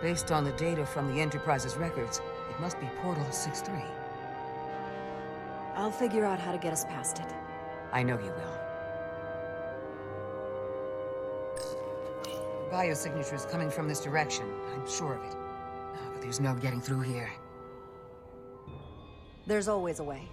Based on the data from the Enterprise's records, it must be Portal 6-3. I'll figure out how to get us past it. I know you will. The biosignature is coming from this direction, I'm sure of it. But there's no getting through here. There's always a way.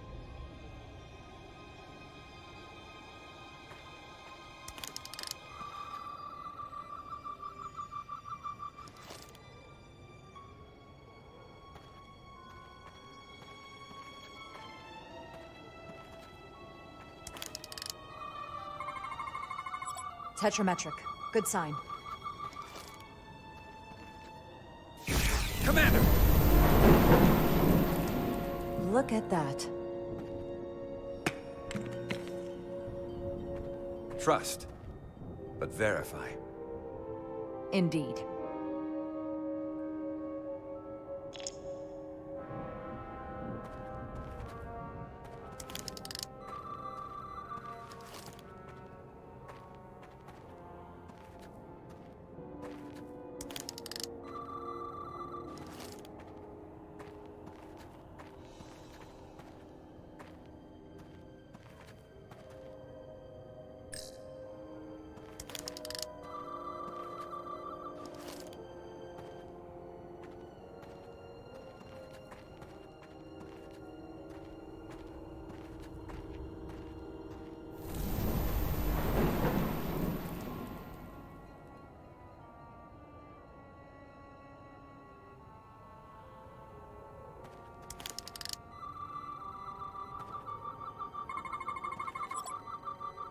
Tetrametric. Good sign. Commander! Look at that. Trust, but verify. Indeed.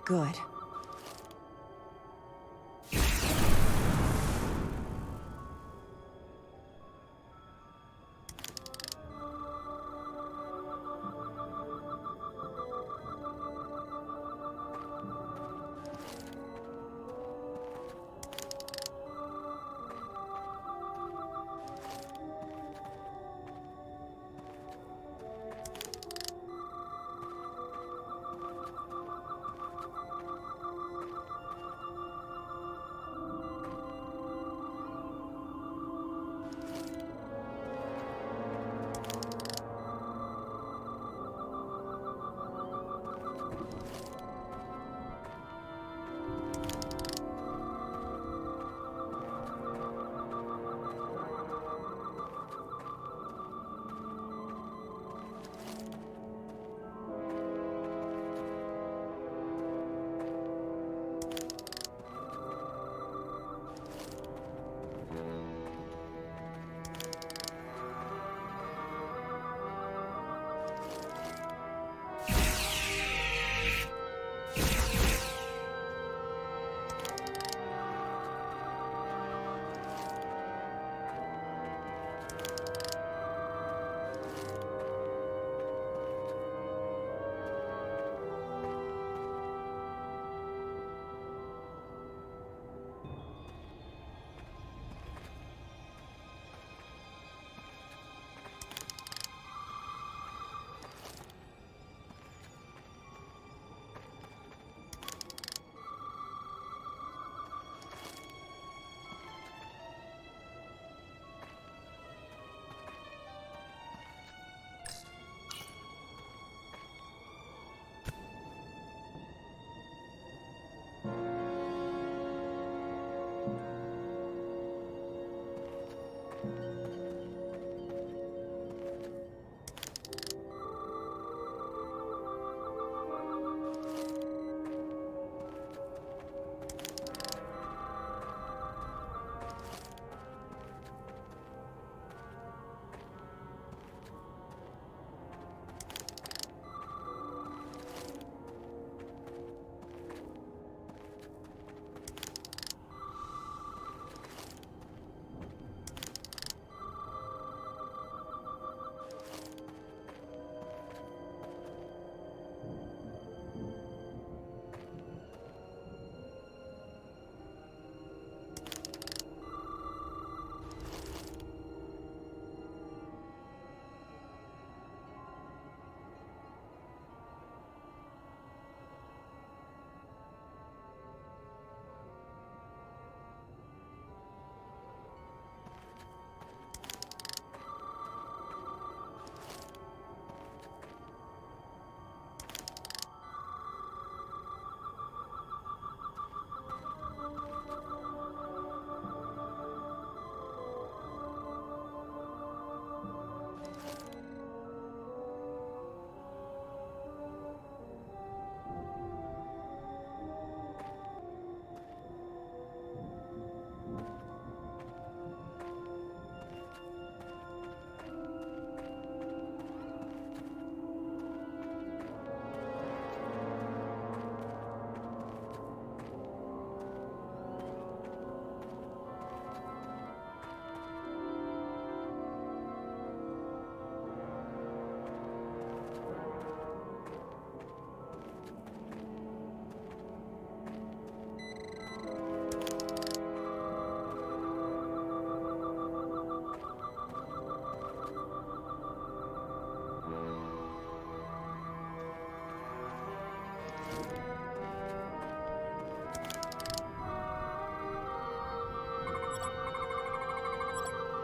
Good.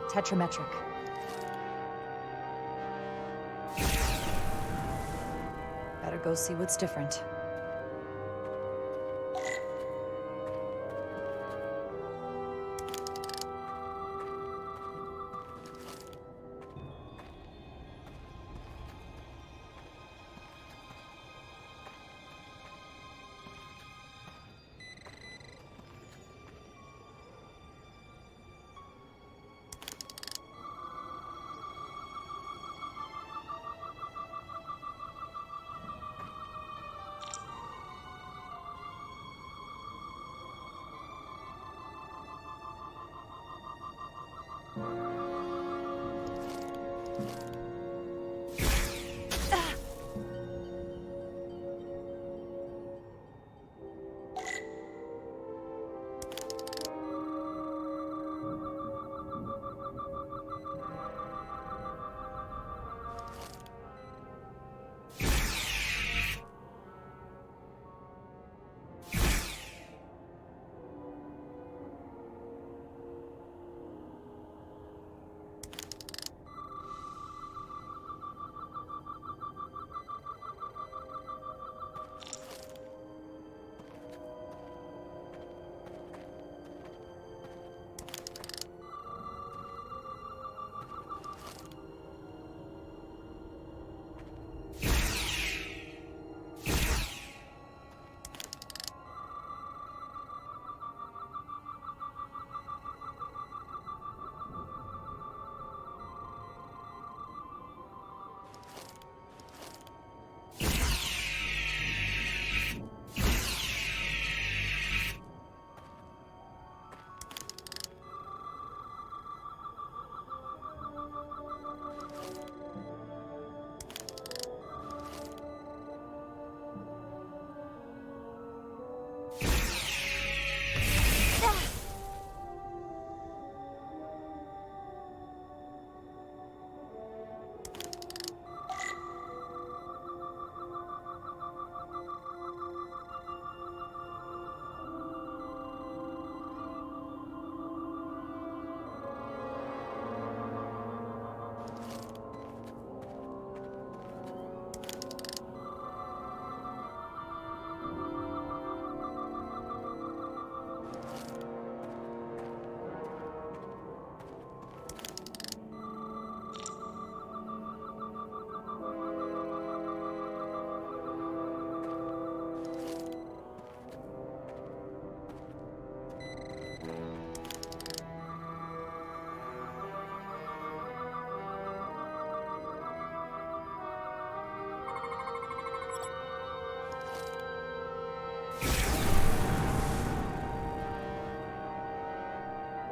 Tetrametric. Better go see what's different.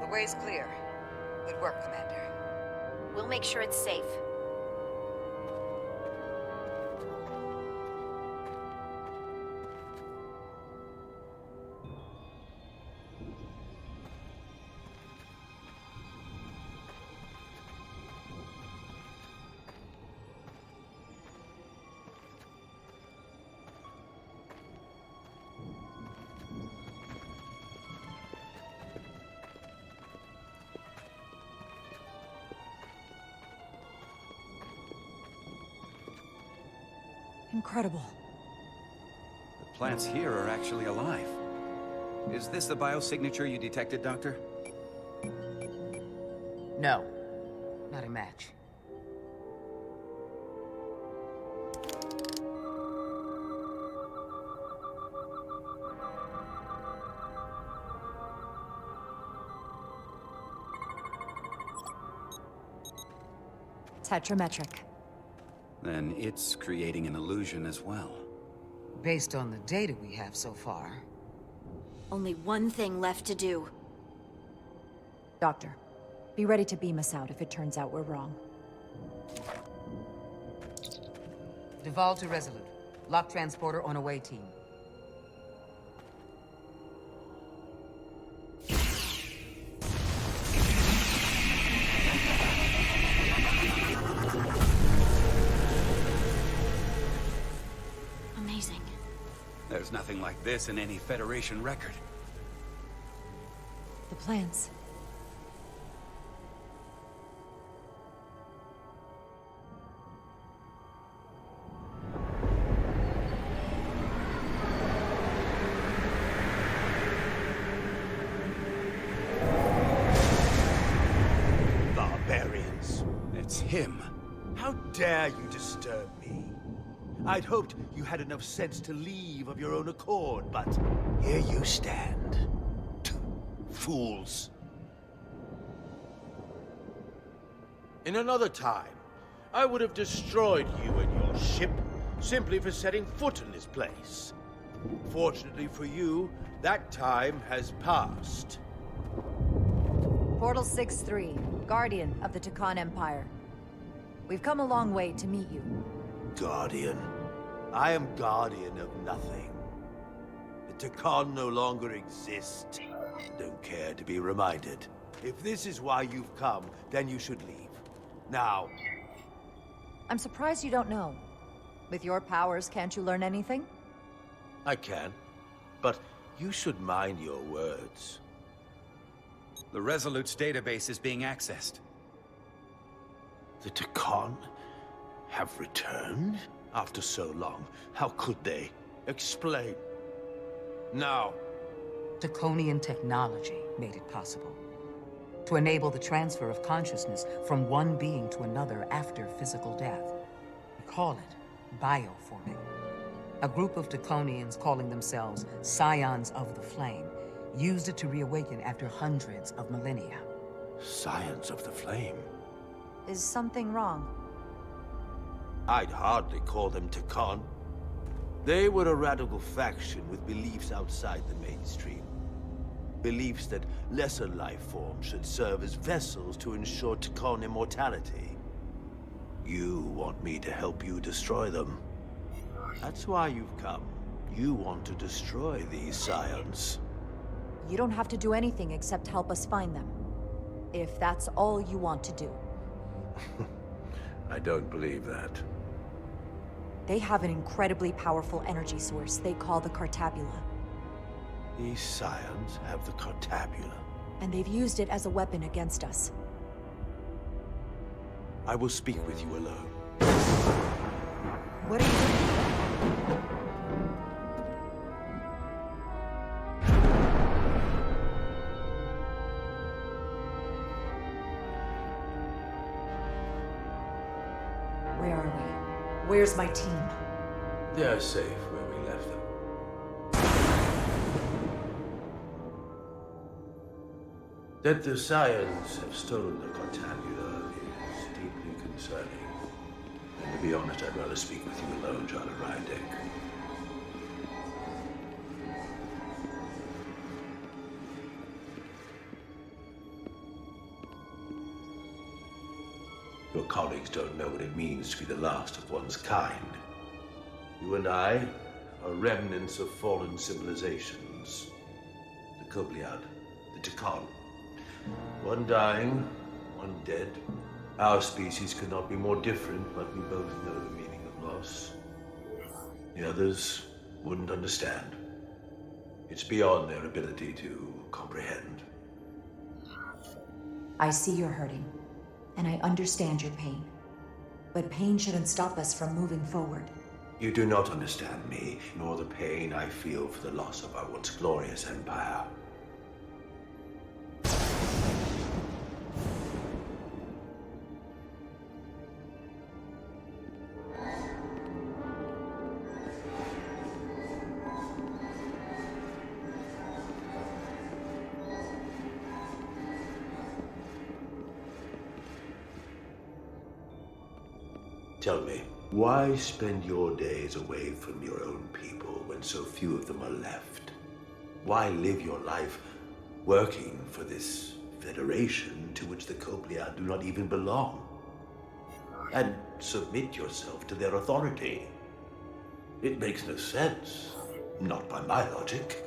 The way's clear. Good work, Commander. We'll make sure it's safe. Incredible. The plants here are actually alive. Is this the biosignature you detected, Doctor? No. Not a match. Tetrametric. Then it's creating an illusion as well. Based on the data we have so far. Only one thing left to do. Doctor, be ready to beam us out if it turns out we're wrong. Duval to Resolute. Lock transporter on away team. Amazing. There's nothing like this in any Federation record. The plants. him. How dare you disturb me? I'd hoped you had enough sense to leave of your own accord, but here you stand. Fools. In another time, I would have destroyed you and your ship simply for setting foot in this place. Fortunately for you, that time has passed. Portal 6-3, Guardian of the Takan Empire. We've come a long way to meet you. Guardian. I am guardian of nothing. The Takan no longer exist. Don't care to be reminded. If this is why you've come, then you should leave. Now. I'm surprised you don't know. With your powers, can't you learn anything? I can. But you should mind your words. The Resolute's database is being accessed. The Takan have returned? After so long, how could they? Explain. Now. Draconian technology made it possible. To enable the transfer of consciousness from one being to another after physical death. We call it bioforming. A group of Draconians calling themselves Scions of the Flame used it to reawaken after hundreds of millennia. Scions of the Flame? Is something wrong? I'd hardly call them Takan. They were a radical faction with beliefs outside the mainstream. Beliefs that lesser life forms should serve as vessels to ensure Takan immortality. You want me to help you destroy them. That's why you've come. You want to destroy these Scions. You don't have to do anything except help us find them. If that's all you want to do. I don't believe that. They have an incredibly powerful energy source they call the Cartabula. These Scions have the Cartabula. And they've used it as a weapon against us. I will speak with you alone. What are you doing? Where are we? Where's my team? They are safe where we left them. That the Scions have stolen the Cartabula is deeply concerning. And to be honest, I'd rather speak with you alone, John and Ryandick. Your colleagues don't know what it means to be the last of one's kind. You and I are remnants of fallen civilizations. The Kobliad, the Takan. One dying, one dead. Our species could not be more different, but we both know the meaning of loss. The others wouldn't understand. It's beyond their ability to comprehend. I see you're hurting, and I understand your pain. But pain shouldn't stop us from moving forward. You do not understand me, nor the pain I feel for the loss of our once glorious empire. Tell me, why spend your days away from your own people when so few of them are left? Why live your life working for this federation to which the Kobliad do not even belong? And submit yourself to their authority? It makes no sense. Not by my logic.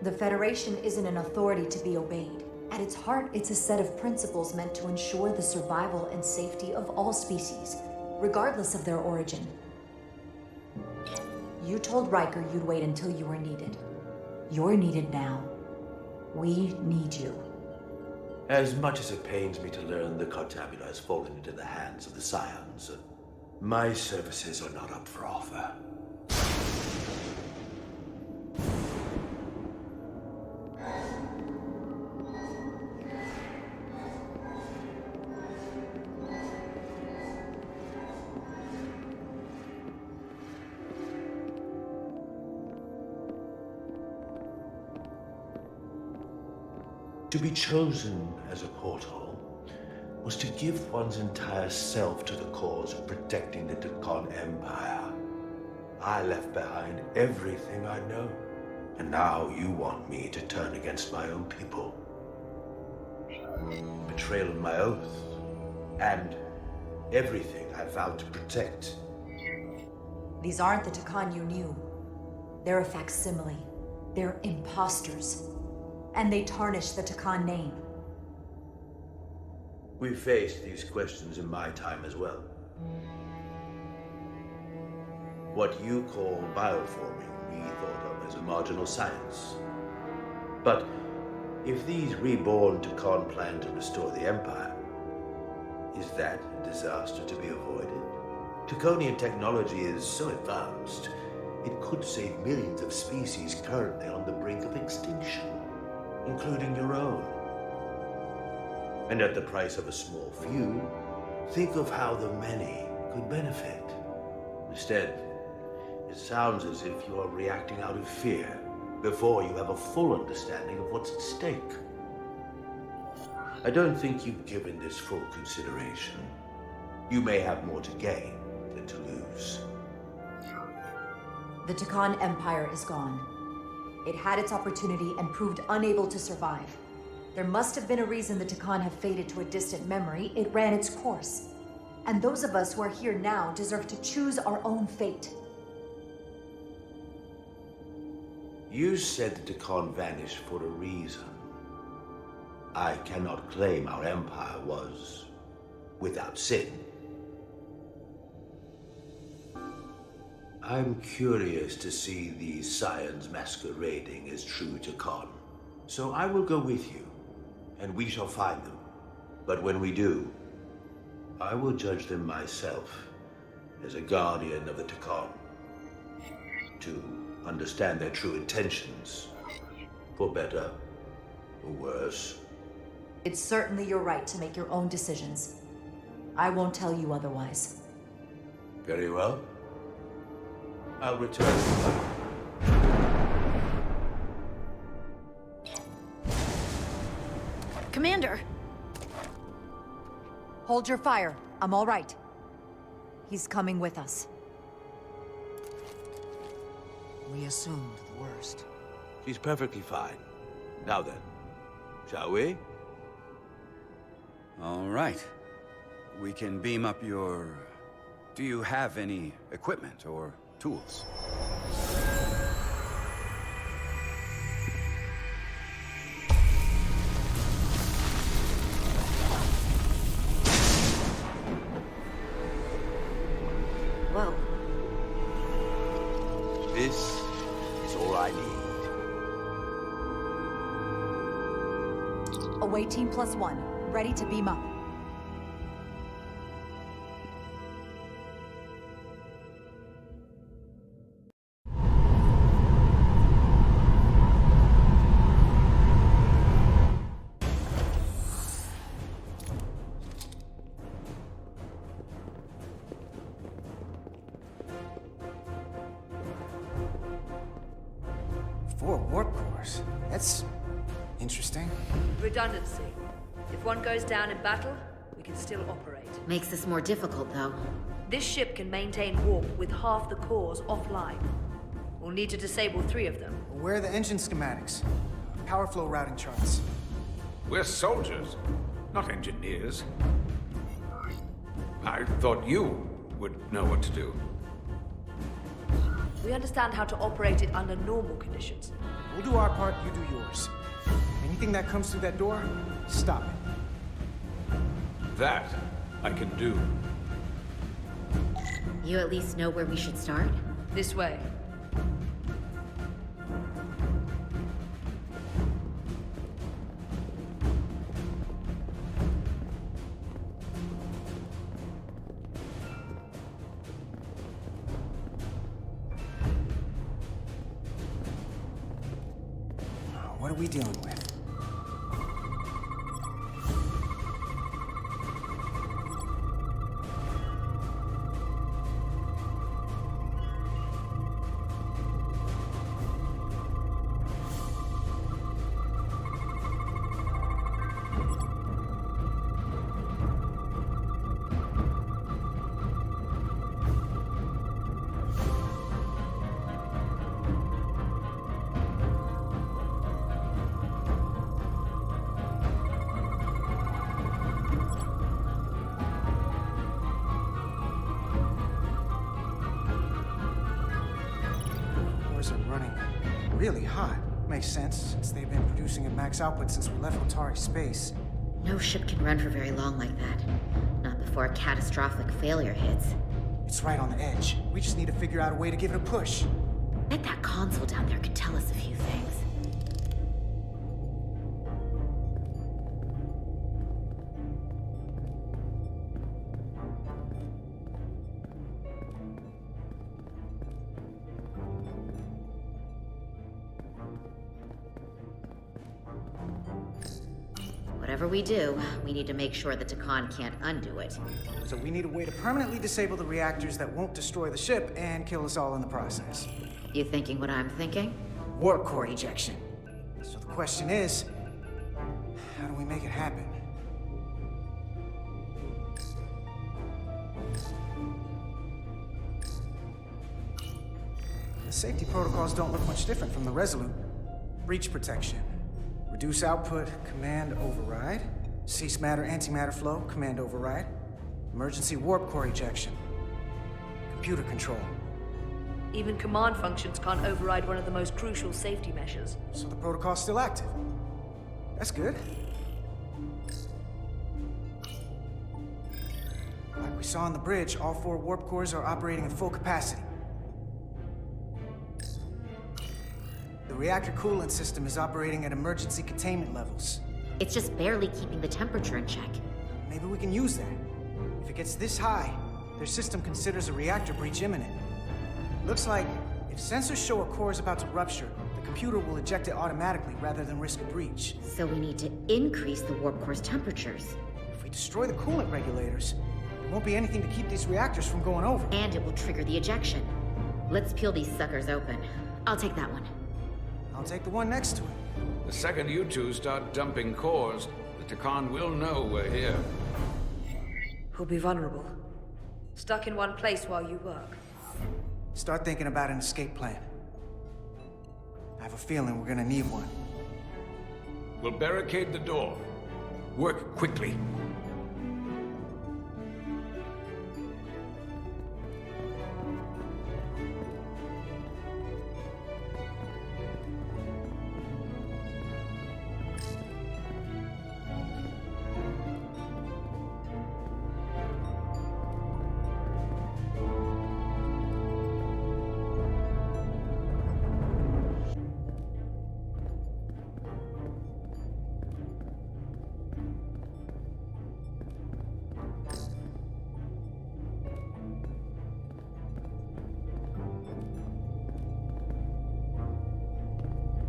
The Federation isn't an authority to be obeyed. At its heart, it's a set of principles meant to ensure the survival and safety of all species, regardless of their origin. You told Riker you'd wait until you were needed. You're needed now. We need you. As much as it pains me to learn the Cartabula has fallen into the hands of the Scions, my services are not up for offer. To be chosen as a portal was to give one's entire self to the cause of protecting the Tekon Empire. I left behind everything I know, and now you want me to turn against my own people. Betrayal of my oath, and everything I vowed to protect. These aren't the Tekon you knew. They're a facsimile. They're imposters. And they tarnish the Tekon name. We faced these questions in my time as well. What you call bioforming, we thought of as a marginal science. But if these reborn Tekon plan to restore the Empire, is that a disaster to be avoided? Tekonian technology is so advanced, it could save millions of species currently on the brink of extinction, including your own. And at the price of a small few, think of how the many could benefit. Instead, it sounds as if you are reacting out of fear before you have a full understanding of what's at stake. I don't think you've given this full consideration. You may have more to gain than to lose. The Tekon Empire is gone. It had its opportunity and proved unable to survive. There must have been a reason the Tekon have faded to a distant memory. It ran its course. And those of us who are here now deserve to choose our own fate. You said the Tekon vanished for a reason. I cannot claim our empire was without sin. I'm curious to see these scions masquerading as true Tekon. So I will go with you, and we shall find them. But when we do, I will judge them myself as a guardian of the Tekon, to understand their true intentions, for better or worse. It's certainly your right to make your own decisions. I won't tell you otherwise. Very well. I'll return. Commander! Hold your fire. I'm all right. He's coming with us. We assumed the worst. She's perfectly fine. Now then, shall we? All right. We can beam up your... Do you have any equipment or tools? Whoa. This is all I need. Away team +1. Ready to beam up. For a warp course? That's interesting. Redundancy. If one goes down in battle, we can still operate. Makes this more difficult, though. This ship can maintain warp with half the cores offline. We'll need to disable 3 of them. Where are the engine schematics? Power flow routing charts. We're soldiers, not engineers. I thought you would know what to do. We understand how to operate it under normal conditions. We'll do our part, you do yours. Anything that comes through that door, stop it. That I can do. You at least know where we should start? This way. What are we dealing with? really hot. Makes sense, since they've been producing at max output since we left Otari space. No ship can run for very long like that. Not before a catastrophic failure hits. It's right on the edge. We just need to figure out a way to give it a push. Bet that console down there could tell us a few things. Whatever we do, we need to make sure the Takan can't undo it. So we need a way to permanently disable the reactors that won't destroy the ship and kill us all in the process. You thinking what I'm thinking? Warp core ejection. So the question is, how do we make it happen? The safety protocols don't look much different from the Resolute. Breach protection. Reduce output, command override. Cease matter, antimatter flow, command override. Emergency warp core ejection. Computer control. Even command functions can't override one of the most crucial safety measures. So the protocol's still active. That's good. Like we saw on the bridge, all 4 warp cores are operating at full capacity. The reactor coolant system is operating at emergency containment levels. It's just barely keeping the temperature in check. Maybe we can use that. If it gets this high, their system considers a reactor breach imminent. Looks like if sensors show a core is about to rupture, the computer will eject it automatically rather than risk a breach. So we need to increase the warp core's temperatures. If we destroy the coolant regulators, there won't be anything to keep these reactors from going over. And it will trigger the ejection. Let's peel these suckers open. I'll take that one. I'll take the one next to it. The second you two start dumping cores, the Takan will know we're here. We'll be vulnerable. Stuck in one place while you work. Start thinking about an escape plan. I have a feeling we're gonna need one. We'll barricade the door. Work quickly.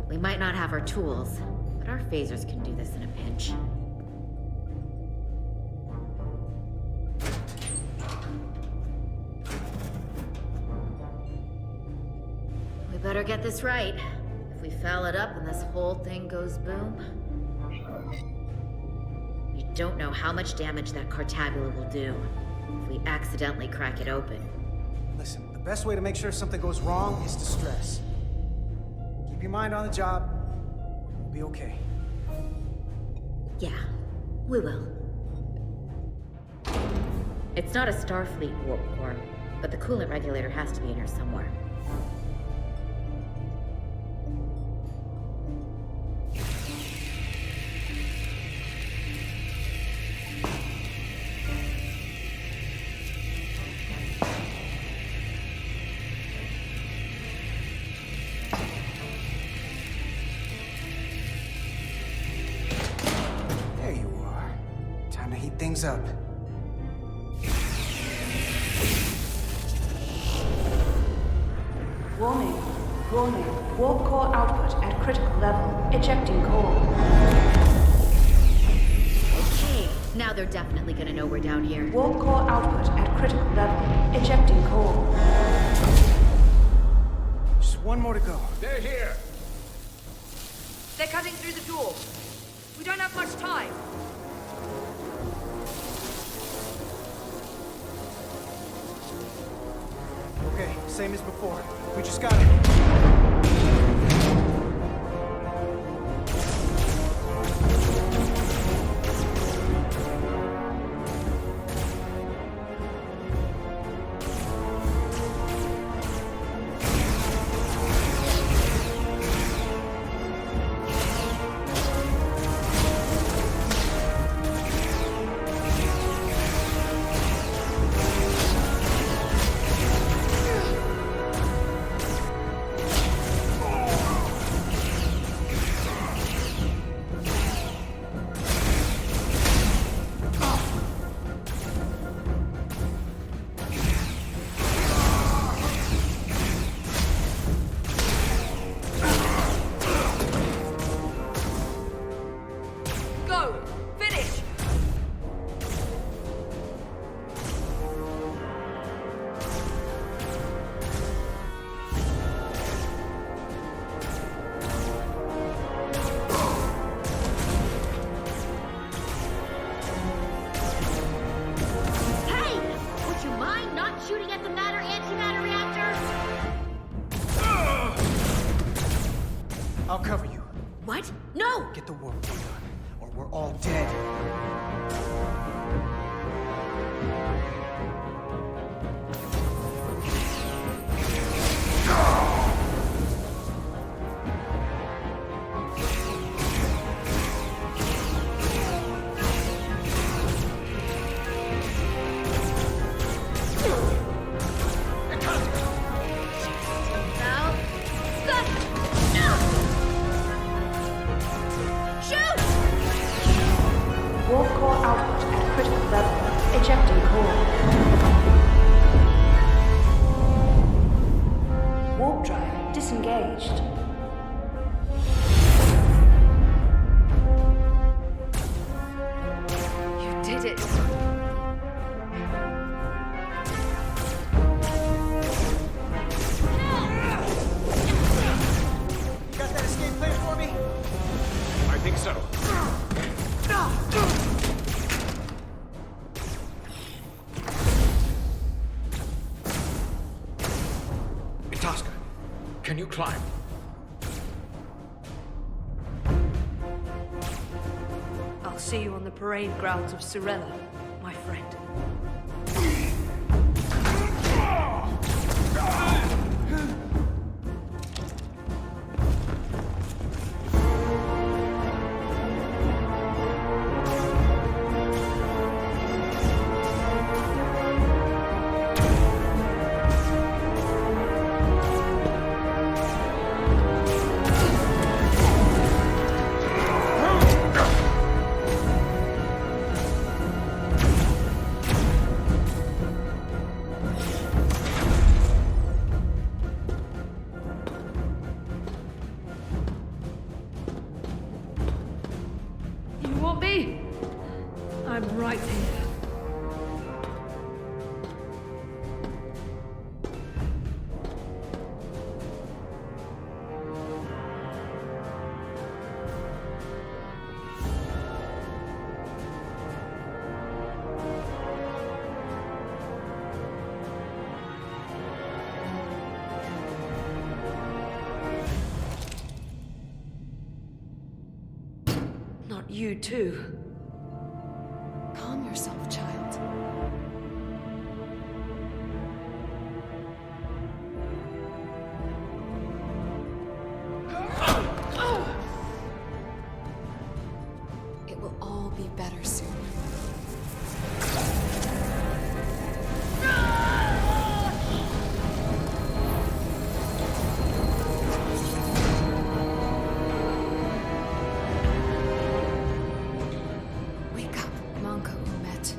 We might not have our tools, but our phasers can do this in a pinch. We better get this right. If we foul it up and this whole thing goes boom... We don't know how much damage that Cartabula will do if we accidentally crack it open. Listen, the best way to make sure something goes wrong is to stress. Keep your mind on the job. We'll be okay. Yeah, we will. It's not a Starfleet warp core, but the coolant regulator has to be in here somewhere. There you are. Time to heat things up. Warning. Warning. Warp core output at critical level. Ejecting core. Okay, now they're definitely gonna know we're down here. Warp core output at critical level. Ejecting core. Just one more to go. They're here! They're cutting through the door. We don't have much time. Okay, same as before. We just got it. No! Get the warp core done, or we're all dead. Warp core output at critical level. Ejecting core. Warp drive disengaged. You did it. Got that escape plan for me? I think so. Itasca, can you climb? I'll see you on the parade grounds of Sorella, my friend. You want me? I'm right here. Not you too. Calm yourself, child. It will all be better soon. Wake up, Monka Umet.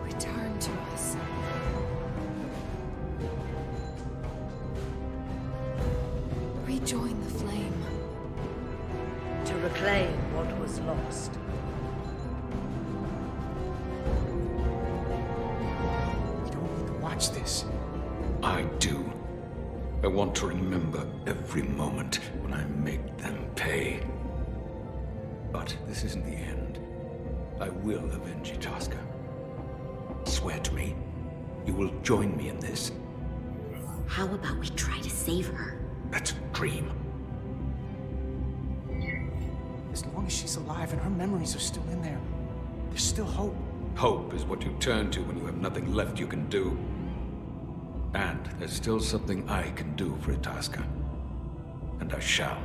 Return to us. Rejoin the flame. To reclaim what was lost. We don't need to watch this. I do. I want to remember every moment when I make them pay. But this isn't the end. I will avenge Itasca. Swear to me, you will join me in this. How about we try to save her? That's a dream. As long as she's alive and her memories are still in there, there's still hope. Hope is what you turn to when you have nothing left you can do. And there's still something I can do for Itasca. And I shall.